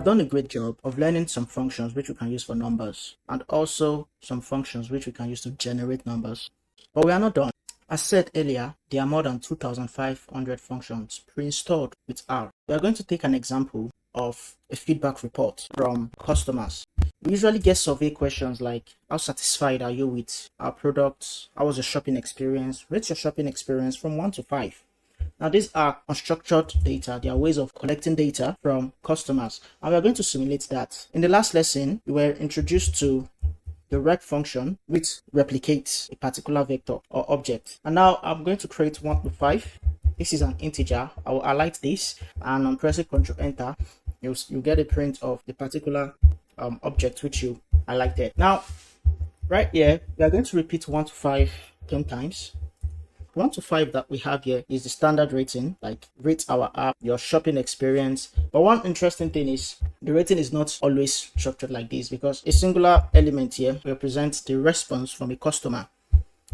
done a great job of learning some functions which we can use for numbers, and also some functions which we can use to generate numbers. But we are not done. As said earlier, there are more than 2,500 functions pre-installed with R. We are going to take an example of a feedback report from customers. We usually get survey questions like, how satisfied are you with our products? How was your shopping experience? Rate your shopping experience from 1 to 5. Now, these are unstructured data. They are ways of collecting data from customers, and we are going to simulate that. In the last lesson, we were introduced to the rec function, which replicates a particular vector or object. And now I'm going to create 1 to 5. This is an integer. I will highlight this, and on pressing Ctrl Enter, you get a print of the particular object which you highlighted. Now, right here, we are going to repeat 1 to 5 10 times. 1 to 5 that we have here is the standard rating, like rate our app, your shopping experience. But one interesting thing is the rating is not always structured like this, because a singular element here represents the response from a customer.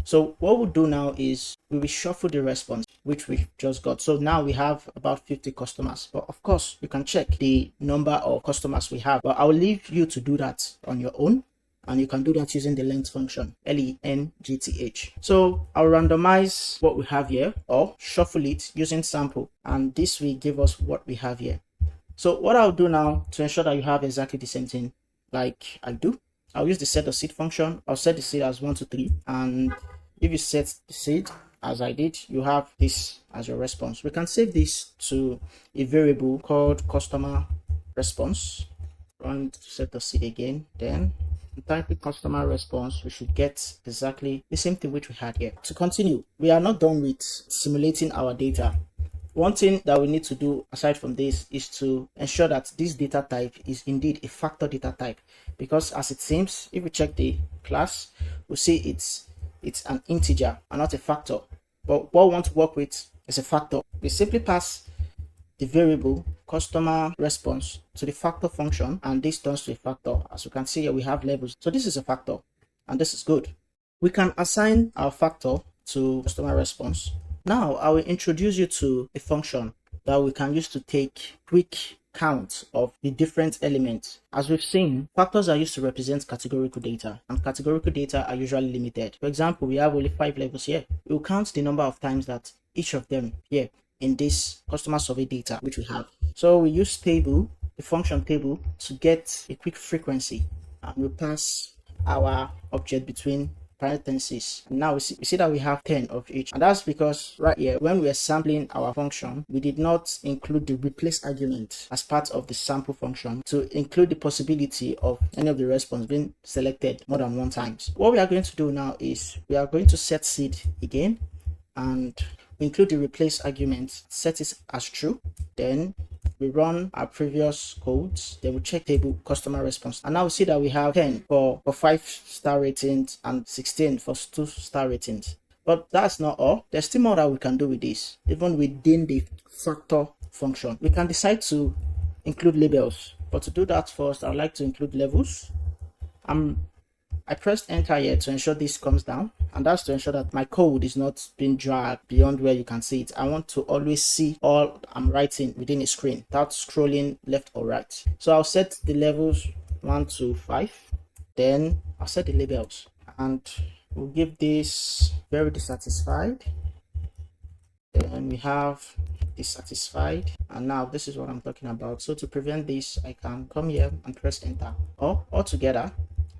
So what we'll do now is we will shuffle the response which we just got. So now we have about 50 customers, but of course you can check the number of customers we have, but I'll leave you to do that on your own. And you can do that using the length function, length. So I'll randomize what we have here, or shuffle it using sample, and this will give us what we have here. So what I'll do now to ensure that you have exactly the same thing like I do, I'll use the set_seed function. I'll set the seed as 1 to 3, and if you set the seed as I did, you have this as your response. We can save this to a variable called customer response. Run to set the seed again, then type in customer response. We should get exactly the same thing which we had here. To continue, we are not done with simulating our data. One thing that we need to do aside from this is to ensure that this data type is indeed a factor data type, because as it seems, if we check the class, we'll see it's an integer and not a factor. But what we want to work with is a factor. We simply pass the variable customer response to the factor function, and this turns to a factor. As you can see here, we have levels. So this is a factor, and this is good. We can assign our factor to customer response. Now I will introduce you to a function that we can use to take quick count of the different elements. As we've seen, factors are used to represent categorical data, and categorical data are usually limited. For example, we have only 5 levels here. We'll count the number of times that each of them here in this customer survey data which we have. So we use table, the function table, to get a quick frequency, and we pass our object between parentheses. And now we see that we have 10 of each, and that's because right here, when we are sampling our function, we did not include the replace argument as part of the sample function to include the possibility of any of the response being selected more than 1 times. What we are going to do now is we are going to set seed again, and we include the replace argument, set it as true, then we run our previous codes, then we check table customer response, and now we see that we have 10 for 5-star ratings and 16 for 2-star ratings. But that's not all. There's still more that we can do with this. Even within the factor function, we can decide to include labels, but to do that first, I'd like to include levels. I pressed enter here to ensure this comes down, and that's to ensure that my code is not being dragged beyond where you can see it. I want to always see all I'm writing within a screen without scrolling left or right. So I'll set the levels 1 to 5, then I'll set the labels, and we'll give this very dissatisfied, then we have dissatisfied, and now this is what I'm talking about. So to prevent this, I can come here and press enter, or altogether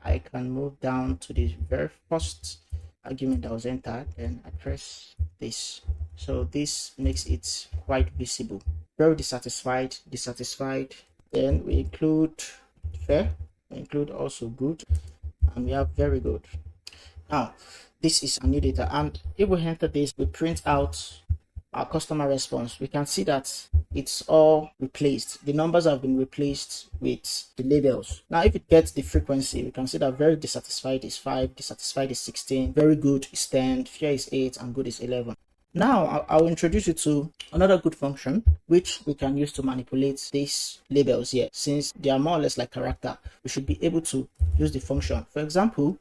I can move down to the very first argument that was entered, and I press this. So this makes it quite visible. Very dissatisfied, dissatisfied. Then we include fair, we include also good, and we have very good. Now this is a new data, and if we enter this, we print out our customer response. We can see that it's all replaced. The numbers have been replaced with the labels. Now if it gets the frequency, we can see that very dissatisfied is 5, dissatisfied is 16, very good is 10, fair is 8, and good is 11. Now I'll introduce you to another good function which we can use to manipulate these labels here. Since they are more or less like character, we should be able to use the function. For example,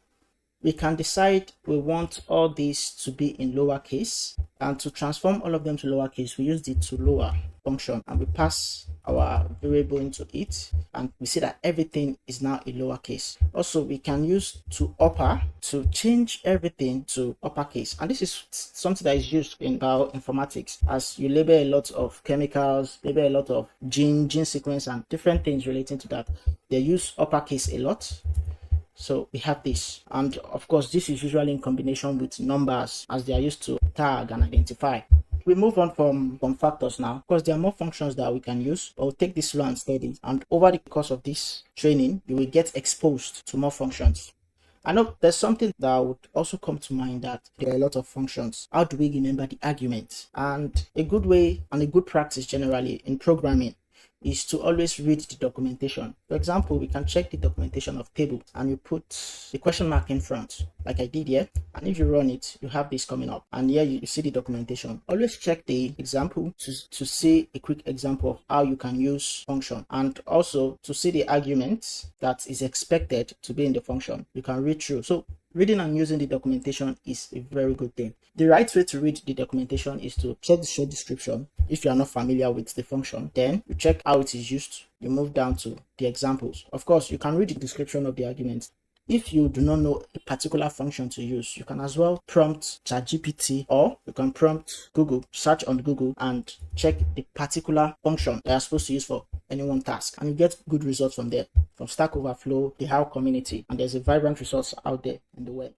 we can decide we want all these to be in lowercase, and to transform all of them to lowercase, we use the to lower function, and we pass our variable into it, and we see that everything is now a lowercase. Also, we can use to upper to change everything to uppercase, and this is something that is used in bioinformatics, as you label a lot of chemicals, label a lot of gene sequence and different things relating to that. They use uppercase a lot. So we have this, and of course this is usually in combination with numbers, as they are used to tag and identify. We move on from factors now, because there are more functions that we can use, but we'll take this slow and steady, and over the course of this training you will get exposed to more functions. I know there's something that would also come to mind, that there are a lot of functions. How do we remember the arguments? And a good way and a good practice generally in programming is to always read the documentation. For example, we can check the documentation of table and you put the question mark in front, like I did here, and if you run it, you have this coming up, and here you see the documentation. Always check the example to see a quick example of how you can use function, and also to see the argument that is expected to be in the function. You can read through. So reading and using the documentation is a very good thing. The right way to read the documentation is to check the short description. If you are not familiar with the function, then you check how it is used. You move down to the examples. Of course, you can read the description of the arguments. If you do not know a particular function to use, you can as well prompt ChatGPT, or you can prompt Google, search on Google and check the particular function that you're supposed to use for any one task, and you get good results from there, from Stack Overflow, the How community, and there's a vibrant resource out there in the web.